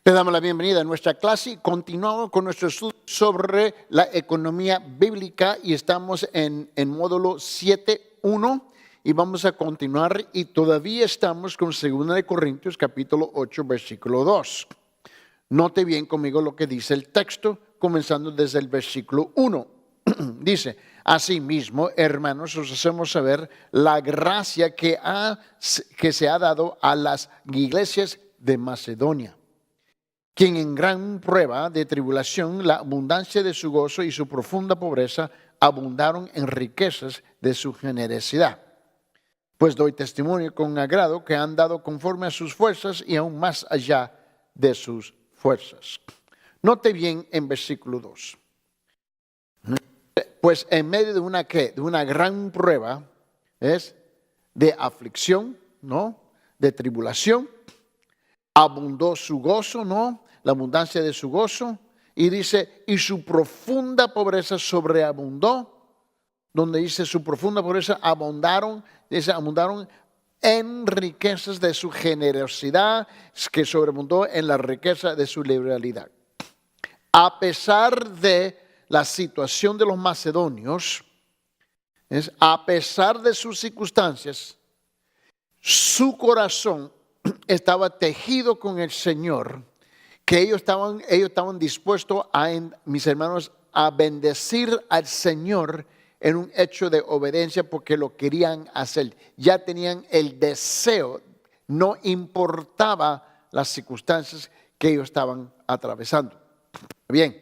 Le damos la bienvenida a nuestra clase y continuamos con nuestro estudio sobre la economía bíblica y estamos en módulo 7.1 y vamos a continuar y todavía estamos con 2 de Corintios capítulo 8 versículo 2. Note bien conmigo lo que dice el texto comenzando desde el versículo 1. Dice, asimismo, hermanos, os hacemos saber la gracia que se ha dado a las iglesias de Macedonia, quien en gran prueba de tribulación, la abundancia de su gozo y su profunda pobreza abundaron en riquezas de su generosidad. Pues doy testimonio con agrado que han dado conforme a sus fuerzas y aún más allá de sus fuerzas. Note bien en versículo 2. Pues en medio de una gran prueba, es de aflicción, ¿no? De tribulación, abundó su gozo, ¿no? La abundancia de su gozo. Y dice, y su profunda pobreza sobreabundó. Donde dice su profunda pobreza abundaron en riquezas de su generosidad, que sobreabundó en la riqueza de su liberalidad. A pesar de la situación de los macedonios, a pesar de sus circunstancias, su corazón estaba tejido con el Señor, que ellos estaban dispuestos mis hermanos, a bendecir al Señor en un hecho de obediencia porque lo querían hacer. Ya tenían el deseo, no importaba las circunstancias que ellos estaban atravesando. Bien.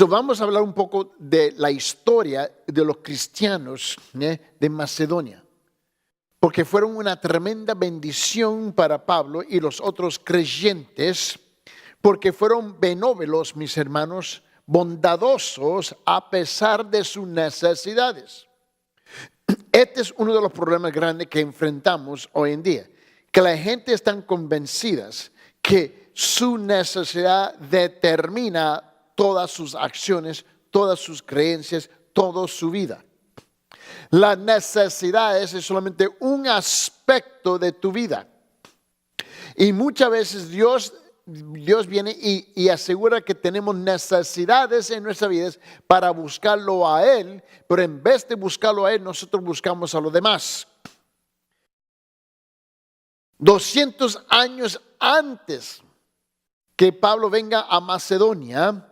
Vamos a hablar un poco de la historia de los cristianos de Macedonia, porque fueron una tremenda bendición para Pablo y los otros creyentes, porque fueron benévolos, mis hermanos, bondadosos a pesar de sus necesidades. Este es uno de los problemas grandes que enfrentamos hoy en día, que la gente está convencida que su necesidad determina todas sus acciones, todas sus creencias, toda su vida. La necesidad es solamente un aspecto de tu vida. Y muchas veces Dios viene y asegura que tenemos necesidades en nuestras vidas para buscarlo a Él, pero en vez de buscarlo a Él, nosotros buscamos a los demás. 200 años antes que Pablo venga a Macedonia,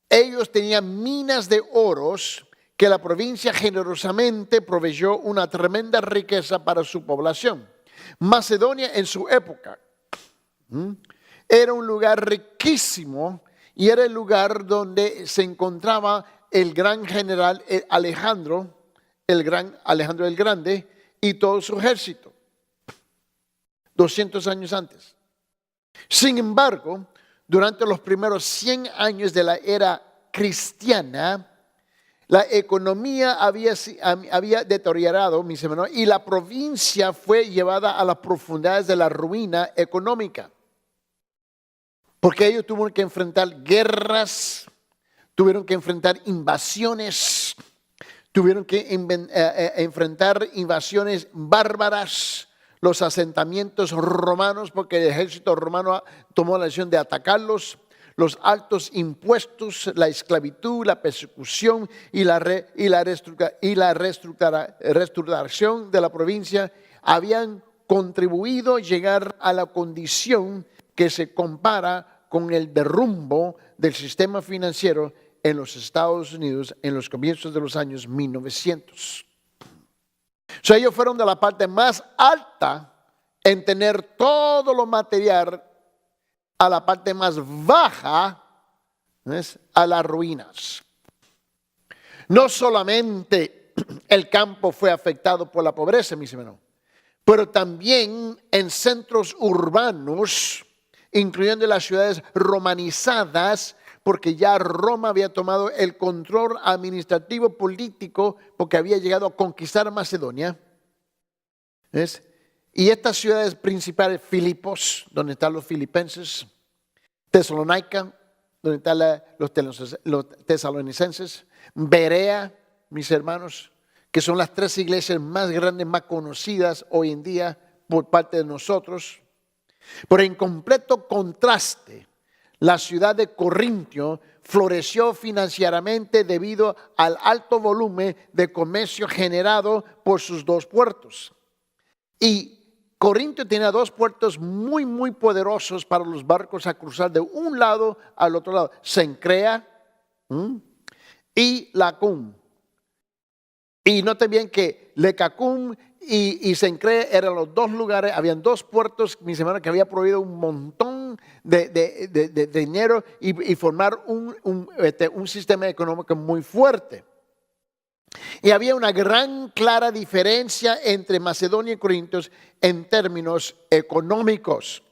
ellos tenían minas de oros que la provincia generosamente proveyó una tremenda riqueza para su población. Macedonia en su época era un lugar riquísimo y era el lugar donde se encontraba el gran general Alejandro el Grande y todo su ejército. 200 años antes. Sin embargo, durante los primeros 100 años de la era cristiana, la economía había deteriorado, mis hermanos, y la provincia fue llevada a las profundidades de la ruina económica. Porque ellos tuvieron que enfrentar guerras, tuvieron que enfrentar invasiones, tuvieron que enfrentar invasiones bárbaras, los asentamientos romanos, porque el ejército romano tomó la decisión de atacarlos, los altos impuestos, la esclavitud, la persecución y la reestructuración de la provincia habían contribuido a llegar a la condición que se compara con el derrumbo del sistema financiero en los Estados Unidos en los comienzos de los años 1900. Ellos fueron de la parte más alta en tener todo lo material a la parte más baja, ¿ves?, a las ruinas. No solamente el campo fue afectado por la pobreza, mis hermanos, pero también en centros urbanos, incluyendo las ciudades romanizadas, porque ya Roma había tomado el control administrativo político porque había llegado a conquistar Macedonia. ¿Ves? Y estas ciudades principales, Filipos, donde están los filipenses, Tesalónica, donde están los tesalonicenses, Berea, mis hermanos, que son las 3 iglesias más grandes, más conocidas hoy en día por parte de nosotros. Pero en completo contraste, la ciudad de Corintio floreció financieramente debido al alto volumen de comercio generado por sus dos puertos. Y Corintio tenía dos puertos muy poderosos para los barcos a cruzar de un lado al otro lado: Cencrea y Lacum. Y noten bien que Lecacum y Cencrea eran los dos lugares, habían dos puertos, mis hermanos, que había prohibido un montón de dinero y formar un sistema económico muy fuerte. Y había una gran clara diferencia entre Macedonia y Corintios en términos económicos.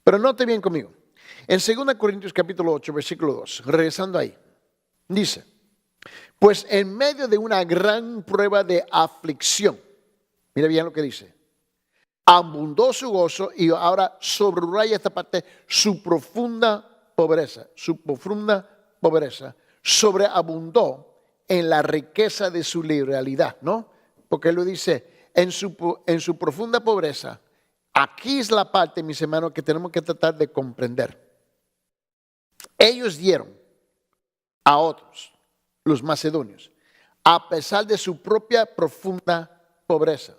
Pero note bien conmigo, en 2 Corintios capítulo 8, versículo 2, regresando ahí, dice: pues en medio de una gran prueba de aflicción, mira bien lo que dice, abundó su gozo. Y ahora subraya esta parte: su profunda pobreza sobreabundó en la riqueza de su liberalidad, ¿no? Porque él lo dice, en su profunda pobreza. Aquí es la parte, mis hermanos, que tenemos que tratar de comprender. Ellos dieron a otros, los macedonios, a pesar de su propia profunda pobreza.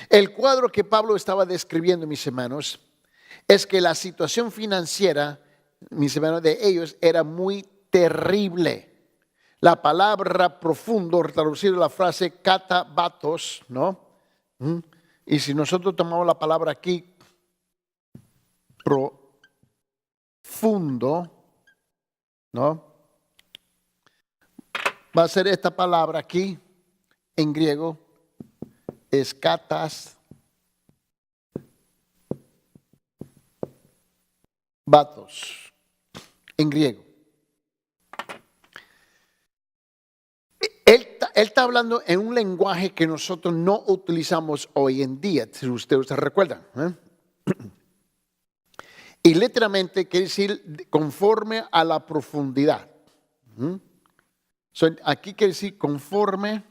El cuadro que Pablo estaba describiendo, mis hermanos, es que la situación financiera, mis hermanos, de ellos era muy terrible. La palabra profundo, traducido la frase katabatos, ¿no? Y si nosotros tomamos la palabra aquí, profundo, ¿no? Va a ser esta palabra aquí, en griego, es katas batos, en griego. Él está hablando en un lenguaje que nosotros no utilizamos hoy en día, si ustedes recuerdan. Y literalmente quiere decir conforme a la profundidad. Aquí quiere decir conforme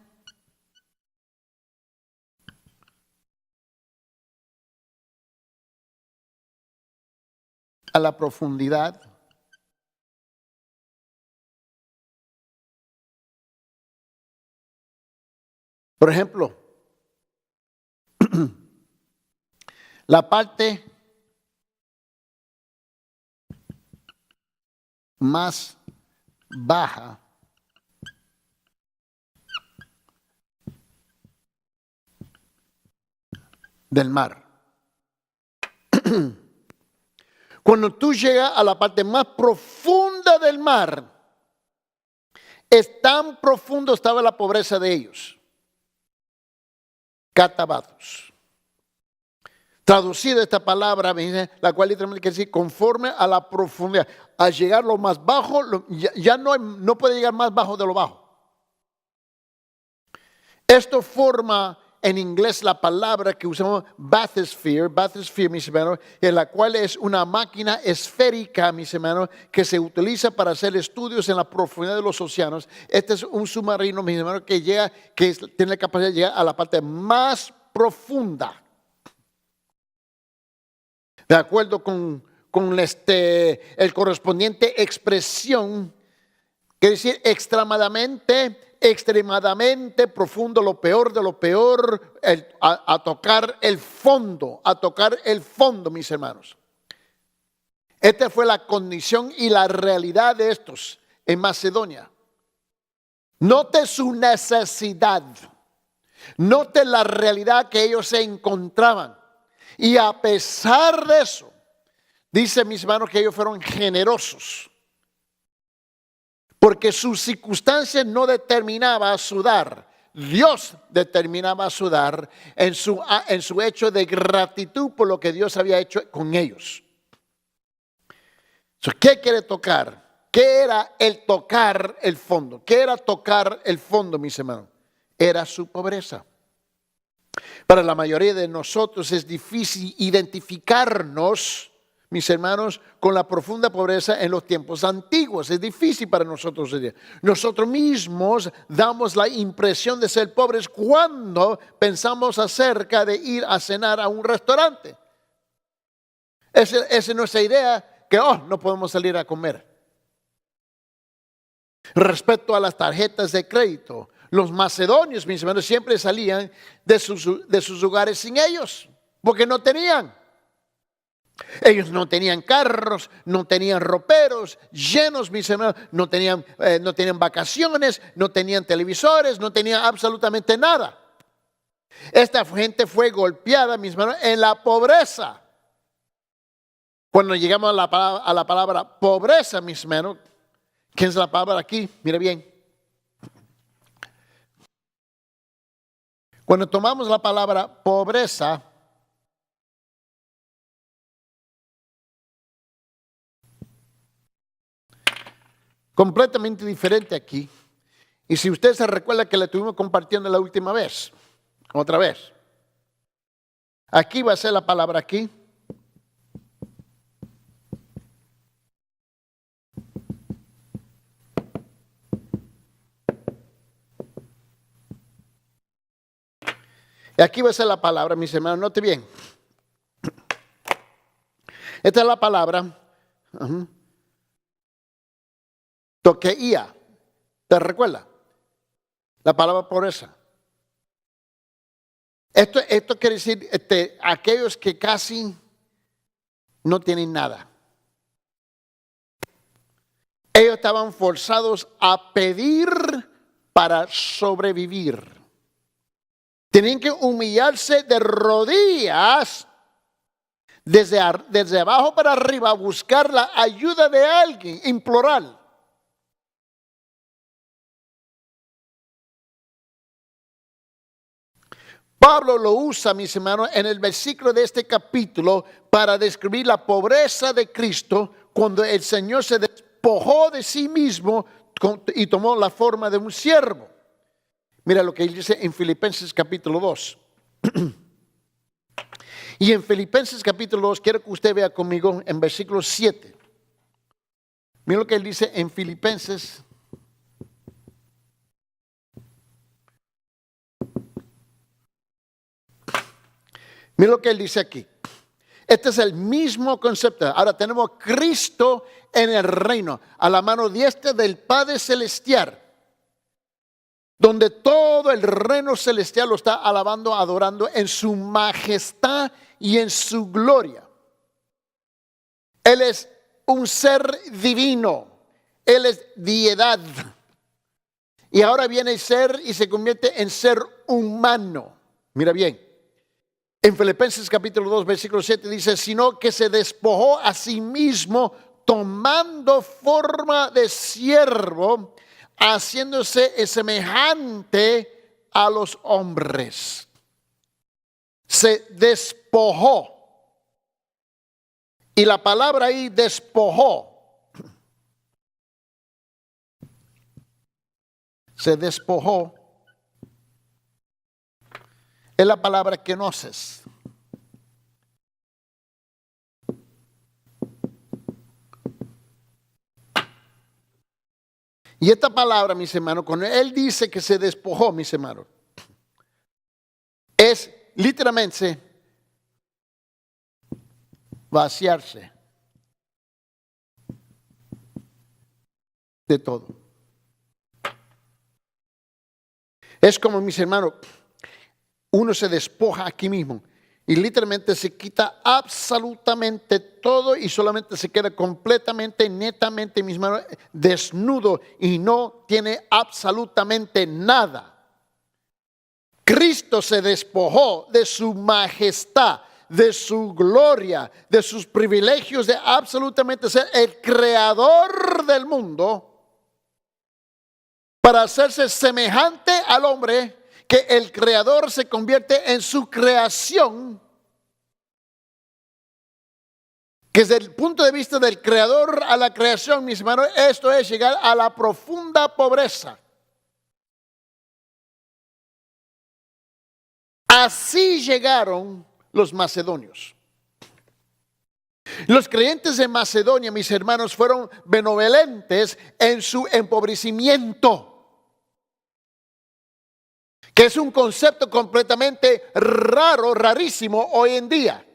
a la profundidad Por ejemplo, la parte más baja del mar. Cuando tú llegas a la parte más profunda del mar, es tan profundo estaba la pobreza de ellos. Catabatos. Traducida esta palabra, la cual literalmente quiere decir conforme a la profundidad. Al llegar lo más bajo, ya no puede llegar más bajo de lo bajo. Esto forma en inglés la palabra que usamos bathysphere, mis hermanos, en la cual es una máquina esférica, mis hermanos, que se utiliza para hacer estudios en la profundidad de los océanos. Este es un submarino, mis hermanos, que tiene la capacidad de llegar a la parte más profunda. De acuerdo con el correspondiente expresión, quiere decir extremadamente profundo, lo peor de lo peor, a tocar el fondo, mis hermanos. Esta fue la condición y la realidad de estos en Macedonia. Note su necesidad, note la realidad que ellos se encontraban. Y a pesar de eso, dice mis hermanos que ellos fueron generosos. Porque su circunstancia no determinaba su dar. Dios determinaba su dar en su hecho de gratitud por lo que Dios había hecho con ellos. ¿Qué quiere tocar? ¿Qué era el tocar el fondo? ¿Qué era tocar el fondo, mis hermanos? Era su pobreza. Para la mayoría de nosotros es difícil identificarnos, mis hermanos, con la profunda pobreza en los tiempos antiguos. Es difícil para nosotros. Nosotros mismos damos la impresión de ser pobres cuando pensamos acerca de ir a cenar a un restaurante. Esa es nuestra idea, que no podemos salir a comer. Respecto a las tarjetas de crédito, los macedonios, mis hermanos, siempre salían de sus lugares sin ellos, porque no tenían. Ellos no tenían carros, no tenían roperos llenos, mis hermanos, no tenían vacaciones, no tenían televisores, no tenían absolutamente nada. Esta gente fue golpeada, mis hermanos, en la pobreza. Cuando llegamos a la palabra pobreza, mis hermanos, ¿quién es la palabra aquí? Mira bien. Cuando tomamos la palabra pobreza, completamente diferente aquí. Y si usted se recuerda que la estuvimos compartiendo la última vez, otra vez. Aquí va a ser la palabra aquí. Y aquí va a ser la palabra, mis hermanos, note bien. Esta es la palabra toqueía. ¿Te recuerda? La palabra pobreza. Esto quiere decir aquellos que casi no tienen nada. Ellos estaban forzados a pedir para sobrevivir. Tenían que humillarse de rodillas desde abajo para arriba, buscar la ayuda de alguien, implorar. Pablo lo usa, mis hermanos, en el versículo de este capítulo para describir la pobreza de Cristo cuando el Señor se despojó de sí mismo y tomó la forma de un siervo. Mira lo que él dice en Filipenses capítulo 2. Y en Filipenses capítulo 2, quiero que usted vea conmigo en versículo 7. Mira lo que él dice en Filipenses. Mira lo que él dice aquí. Este es el mismo concepto. Ahora tenemos Cristo en el reino, a la mano diestra del Padre Celestial, donde todo el reino celestial lo está alabando, adorando en su majestad y en su gloria. Él es un ser divino, Él es deidad. Y ahora viene a ser y se convierte en ser humano. Mira bien, en Filipenses capítulo 2, versículo 7 dice, sino que se despojó a sí mismo tomando forma de siervo, haciéndose semejante a los hombres. Se despojó. Y la palabra ahí, despojó, se despojó, es la palabra kenosis. Y esta palabra, mis hermanos, cuando él dice que se despojó, mis hermanos, es literalmente vaciarse de todo. Es como, mis hermanos, uno se despoja aquí mismo y literalmente se quita absolutamente todo y solamente se queda completamente, netamente, mis hermanos, desnudo y no tiene absolutamente nada. Cristo se despojó de su majestad, de su gloria, de sus privilegios de absolutamente ser el creador del mundo, para hacerse semejante al hombre, que el creador se convierte en su creación, que desde el punto de vista del creador a la creación, mis hermanos, esto es llegar a la profunda pobreza. Así llegaron los macedonios. Los creyentes de Macedonia, mis hermanos, fueron benevolentes en su empobrecimiento, que es un concepto completamente raro, rarísimo hoy en día.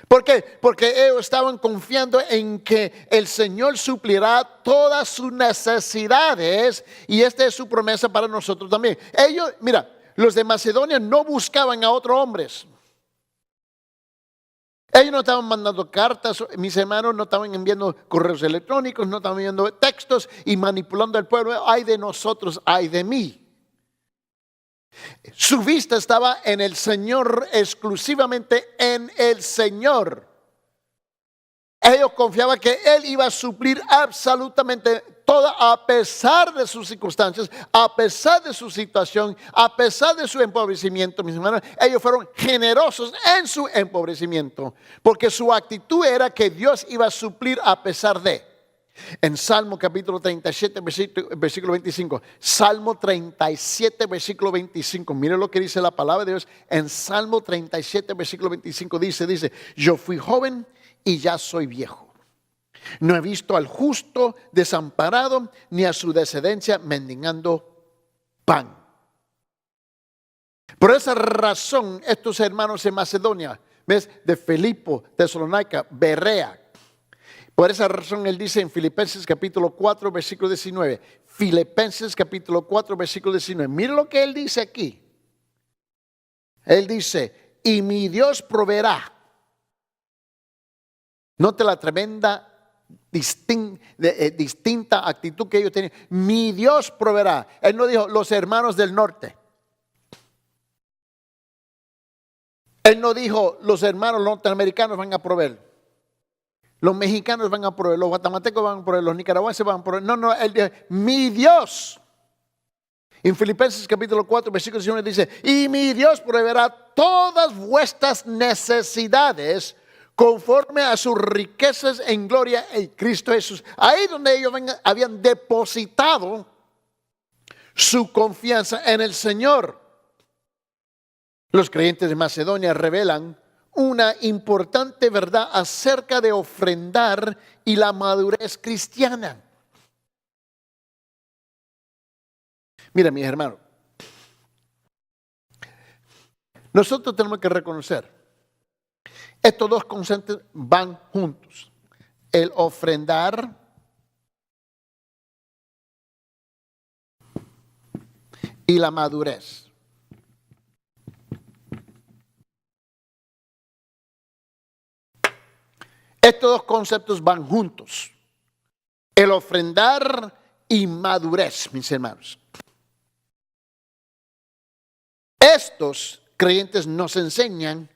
¿Por qué? Porque ellos estaban confiando en que el Señor suplirá todas sus necesidades y esta es su promesa para nosotros también. Ellos, mira, los de Macedonia no buscaban a otros hombres. Ellos no estaban mandando cartas, mis hermanos no estaban enviando correos electrónicos, no estaban enviando textos y manipulando al pueblo. Ay de nosotros, ay de mí. Su vista estaba en el Señor, exclusivamente en el Señor. Ellos confiaban que Él iba a suplir absolutamente todo a pesar de sus circunstancias, a pesar de su situación, a pesar de su empobrecimiento, mis hermanos. Ellos fueron generosos en su empobrecimiento, porque su actitud era que Dios iba a suplir a pesar de. En Salmo capítulo 37, versículo 25. Salmo 37, versículo 25. Mire lo que dice la palabra de Dios. En Salmo 37, versículo 25 dice, yo fui joven y ya soy viejo. No he visto al justo desamparado, ni a su descendencia mendigando pan. Por esa razón, estos hermanos en Macedonia, ¿ves? De Filipo, Tesalónica, Berea. Por esa razón él dice en Filipenses capítulo 4, versículo 19. Filipenses capítulo 4, versículo 19. Mire lo que él dice aquí. Él dice, y mi Dios proveerá. Note la tremenda distinta actitud que ellos tenían. Mi Dios proveerá. Él no dijo los hermanos del norte. Él no dijo los hermanos norteamericanos van a proveer. Los mexicanos van a proveer, los guatemaltecos van a proveer, los nicaragüenses van a proveer. No, él dice, mi Dios. En Filipenses capítulo 4, versículo 19 dice, y mi Dios proveerá todas vuestras necesidades conforme a sus riquezas en gloria en Cristo Jesús. Ahí donde ellos habían depositado su confianza en el Señor. Los creyentes de Macedonia revelan una importante verdad acerca de ofrendar y la madurez cristiana. Mira, mis hermanos, nosotros tenemos que reconocer, estos dos conceptos van juntos. El ofrendar y la madurez. Estos dos conceptos van juntos. El ofrendar y madurez, mis hermanos. Estos creyentes nos enseñan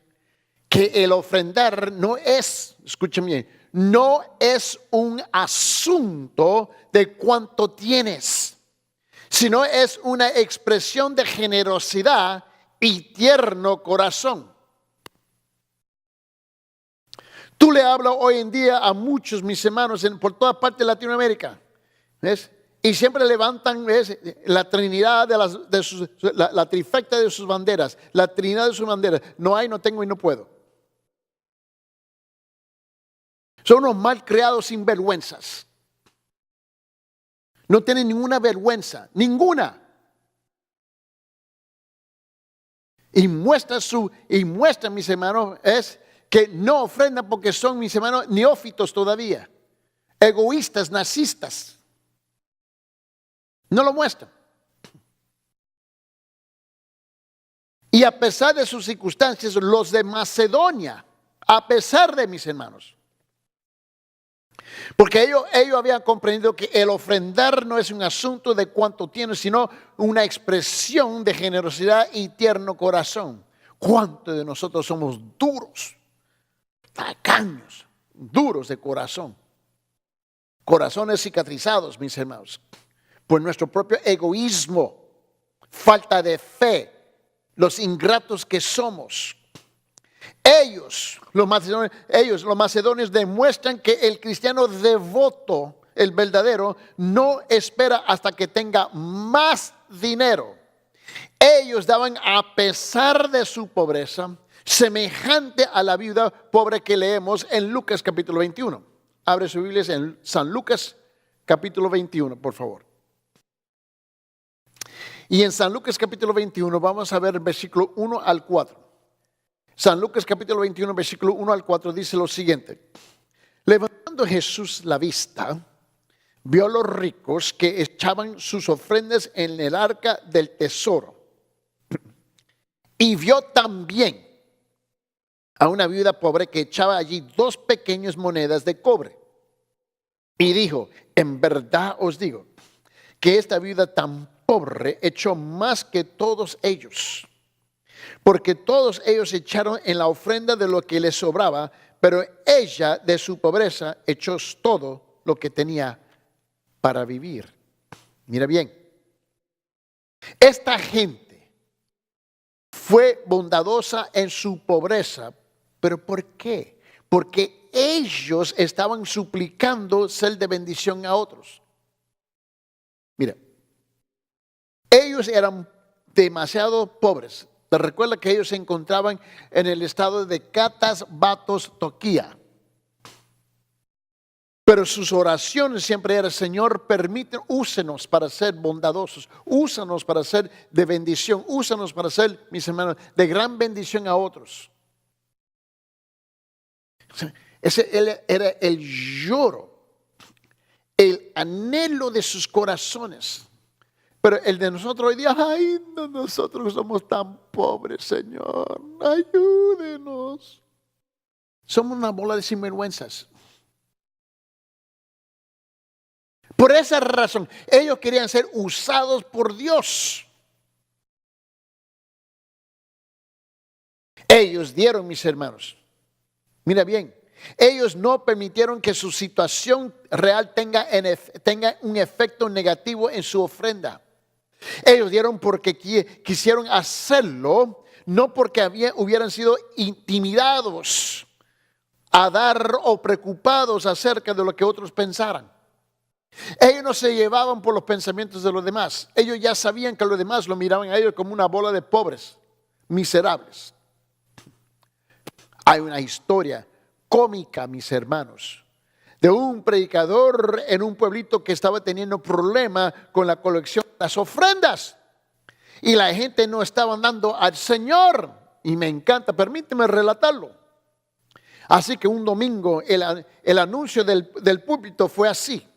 que el ofrendar no es, escuchen bien, no es un asunto de cuánto tienes, sino es una expresión de generosidad y tierno corazón. Tú le hablas hoy en día a muchos, mis hermanos, por toda parte de Latinoamérica, ¿ves? Y siempre levantan, ¿ves? La trinidad la trifecta de sus banderas, la trinidad de sus banderas. No hay, no tengo y no puedo. Son unos mal creados sinvergüenzas. No tienen ninguna vergüenza, ninguna. Y muestra, mis hermanos, es que no ofrendan porque son, mis hermanos, neófitos todavía, egoístas, nazistas. No lo muestran. Y a pesar de sus circunstancias, los de Macedonia, a pesar de, mis hermanos, porque ellos habían comprendido que el ofrendar no es un asunto de cuánto tienes, sino una expresión de generosidad y tierno corazón. ¿Cuántos de nosotros somos duros, tacaños, duros de corazón? Corazones cicatrizados, mis hermanos, por nuestro propio egoísmo, falta de fe, los ingratos que somos. Los macedonios demuestran que el cristiano devoto, el verdadero, no espera hasta que tenga más dinero. Ellos daban a pesar de su pobreza, semejante a la viuda pobre que leemos en Lucas capítulo 21. Abre su Biblia en San Lucas capítulo 21, por favor. Y en San Lucas capítulo 21 vamos a ver el versículo 1 al 4. San Lucas capítulo 21, versículo 1 al 4 dice lo siguiente. Levantando Jesús la vista, vio a los ricos que echaban sus ofrendas en el arca del tesoro. Y vio también a una viuda pobre que echaba allí 2 pequeñas monedas de cobre. Y dijo, en verdad os digo, que esta viuda tan pobre echó más que todos ellos. Porque todos ellos echaron en la ofrenda de lo que les sobraba, pero ella de su pobreza echó todo lo que tenía para vivir. Mira bien, esta gente fue bondadosa en su pobreza, pero ¿por qué? Porque ellos estaban suplicando ser de bendición a otros. Mira, ellos eran demasiado pobres. Te recuerda que ellos se encontraban en el estado de Catas Batos Toquía. Pero sus oraciones siempre eran, Señor, úsenos para ser bondadosos, úsanos para ser de bendición, úsanos para ser, mis hermanos, de gran bendición a otros. Ese era el lloro, el anhelo de sus corazones. Pero el de nosotros hoy día, ay, no, nosotros somos tan pobres, Señor, ayúdenos. Somos una bola de sinvergüenzas. Por esa razón, ellos querían ser usados por Dios. Ellos dieron, mis hermanos. Mira bien, ellos no permitieron que su situación real tenga un efecto negativo en su ofrenda. Ellos dieron porque quisieron hacerlo, no porque hubieran sido intimidados a dar o preocupados acerca de lo que otros pensaran. Ellos no se llevaban por los pensamientos de los demás. Ellos ya sabían que los demás lo miraban a ellos como una bola de pobres, miserables. Hay una historia cómica, mis hermanos, de un predicador en un pueblito que estaba teniendo problema con la colección de las ofrendas. Y la gente no estaba dando al Señor. Y me encanta, permíteme relatarlo. Así que un domingo el anuncio del púlpito fue así.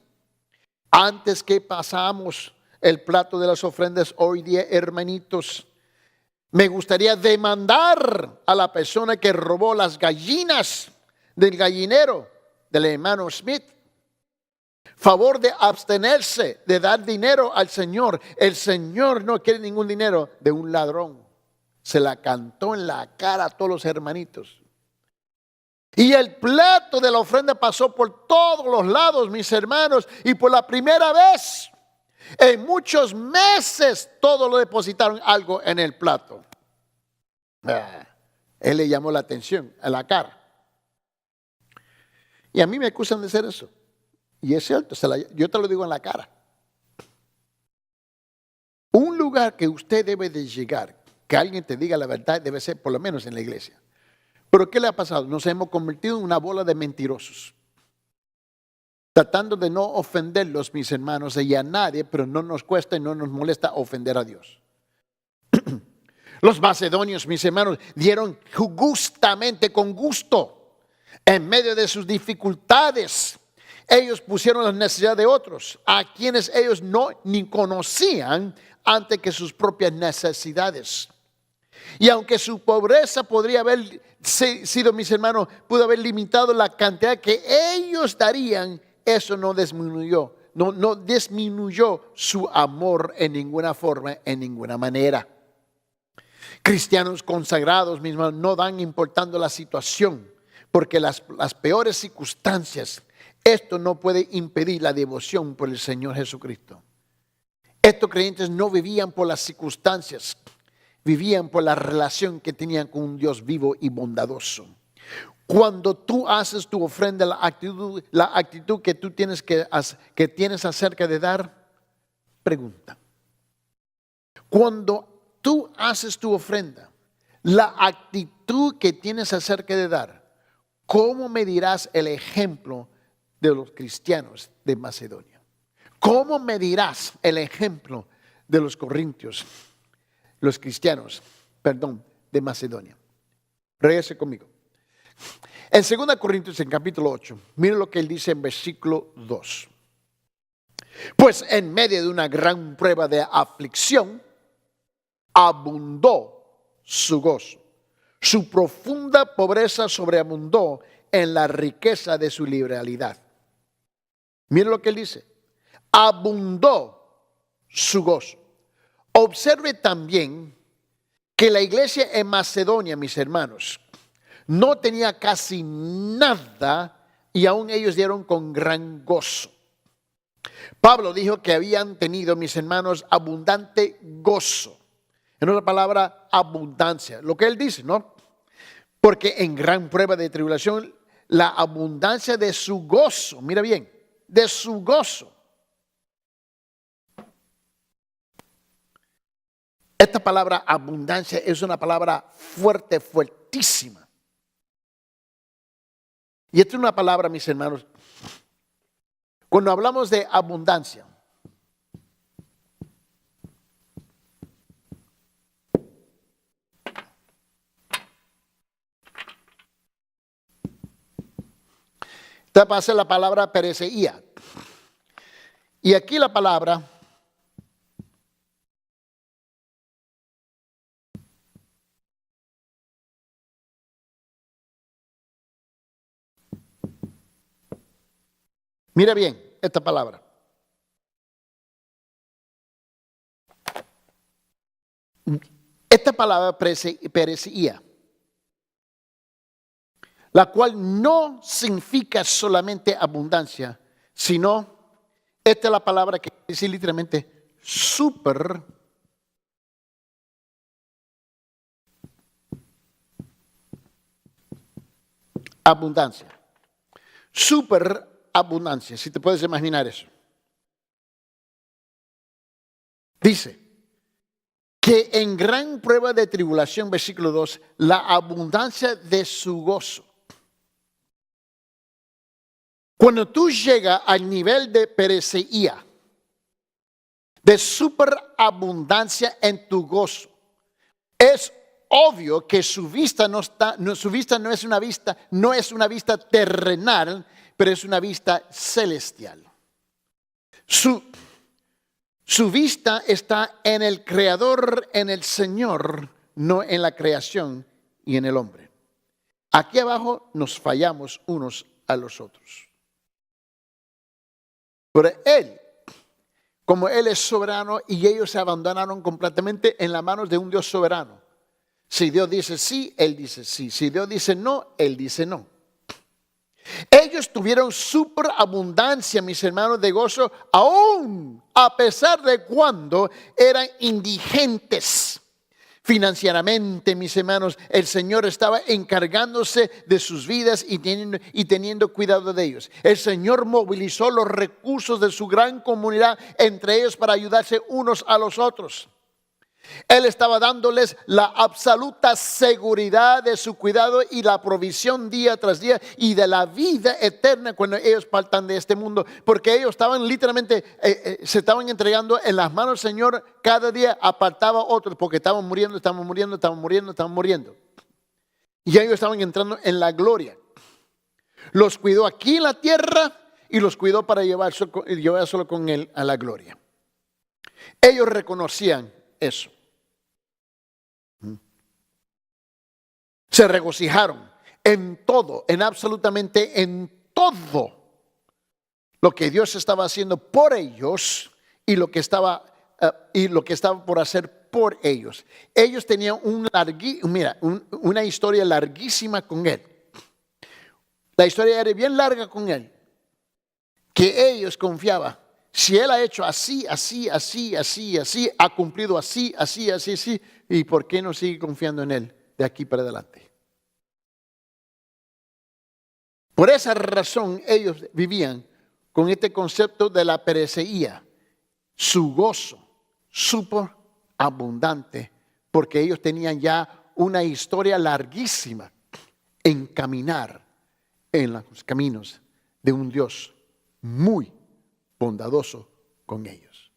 Antes que pasamos el plato de las ofrendas hoy día, hermanitos, me gustaría demandar a la persona que robó las gallinas del gallinero del hermano Smith. Favor de abstenerse de dar dinero al Señor. El Señor no quiere ningún dinero de un ladrón. Se la cantó en la cara a todos los hermanitos. Y el plato de la ofrenda pasó por todos los lados, mis hermanos. Y por la primera vez en muchos meses todos lo depositaron algo en el plato. Él le llamó la atención a la cara. Y a mí me acusan de hacer eso. Y es cierto, yo te lo digo en la cara. Un lugar que usted debe de llegar, que alguien te diga la verdad, debe ser por lo menos en la iglesia. Pero ¿qué le ha pasado? Nos hemos convertido en una bola de mentirosos. Tratando de no ofenderlos, mis hermanos, y a nadie, pero no nos cuesta y no nos molesta ofender a Dios. Los macedonios, mis hermanos, dieron justamente, con gusto, en medio de sus dificultades. Ellos pusieron las necesidades de otros, a quienes ellos no ni conocían antes que sus propias necesidades. Y aunque su pobreza podría haber sido, mis hermanos, pudo haber limitado la cantidad que ellos darían, eso no disminuyó su amor en ninguna forma, en ninguna manera. Cristianos consagrados, mis hermanos, no dan importando la situación, porque las peores circunstancias, esto no puede impedir la devoción por el Señor Jesucristo. Estos creyentes no vivían por las circunstancias, vivían por la relación que tenían con un Dios vivo y bondadoso. Cuando tú haces tu ofrenda, la actitud que tú tienes que tienes acerca de dar, pregunta. Cuando tú haces tu ofrenda, la actitud que tienes acerca de dar, ¿cómo medirás el ejemplo de los cristianos de Macedonia? ¿Cómo medirás el ejemplo de los corintios? Los cristianos, de Macedonia. Regrese conmigo. En 2 Corintios, en capítulo 8, mire lo que él dice en versículo 2. Pues en medio de una gran prueba de aflicción, abundó su gozo. Su profunda pobreza sobreabundó en la riqueza de su liberalidad. Mire lo que él dice. Abundó su gozo. Observe también que la iglesia en Macedonia, mis hermanos, no tenía casi nada y aún ellos dieron con gran gozo. Pablo dijo que habían tenido, mis hermanos, abundante gozo. En otra palabra, abundancia. Lo que él dice, ¿no? Porque en gran prueba de tribulación, la abundancia de su gozo, mira bien, de su gozo. Esta palabra abundancia es una palabra fuerte, fuertísima. Y esta es una palabra, mis hermanos, cuando hablamos de abundancia, esta va a ser la palabra perecía. Y aquí la palabra mira bien esta palabra. Esta palabra perecía, la cual no significa solamente abundancia, sino, esta es la palabra que dice literalmente super abundancia. Super abundancia, si te puedes imaginar eso. Dice que en gran prueba de tribulación, versículo 2, la abundancia de su gozo. Cuando tú llegas al nivel de perecía, de superabundancia en tu gozo, es obvio que su vista no es una vista terrenal, pero es una vista celestial. Su vista está en el Creador, en el Señor, no en la creación y en el hombre. Aquí abajo nos fallamos unos a los otros. Pero Él, como Él es soberano y ellos se abandonaron completamente en las manos de un Dios soberano. Si Dios dice sí, Él dice sí. Si Dios dice no, Él dice no. Ellos tuvieron superabundancia, mis hermanos, de gozo, aún a pesar de cuando eran indigentes financieramente, mis hermanos. El Señor estaba encargándose de sus vidas y teniendo cuidado de ellos. El Señor movilizó los recursos de su gran comunidad entre ellos para ayudarse unos a los otros. Él estaba dándoles la absoluta seguridad de su cuidado y la provisión día tras día y de la vida eterna cuando ellos partan de este mundo. Porque ellos estaban literalmente, se estaban entregando en las manos del Señor. Cada día apartaba otros porque estaban muriendo. Y ellos estaban entrando en la gloria. Los cuidó aquí en la tierra y los cuidó para llevárselo con Él a la gloria. Ellos reconocían eso. Se regocijaron en todo, absolutamente en todo lo que Dios estaba haciendo por ellos y lo que estaba por hacer por ellos. Ellos tenían una historia larguísima con Él. La historia era bien larga con Él, que ellos confiaban. Si Él ha hecho así, ha cumplido así, ¿y por qué no sigue confiando en Él de aquí para adelante? Por esa razón ellos vivían con este concepto de la perecía, su gozo súper abundante, porque ellos tenían ya una historia larguísima en caminar en los caminos de un Dios muy bondadoso con ellos.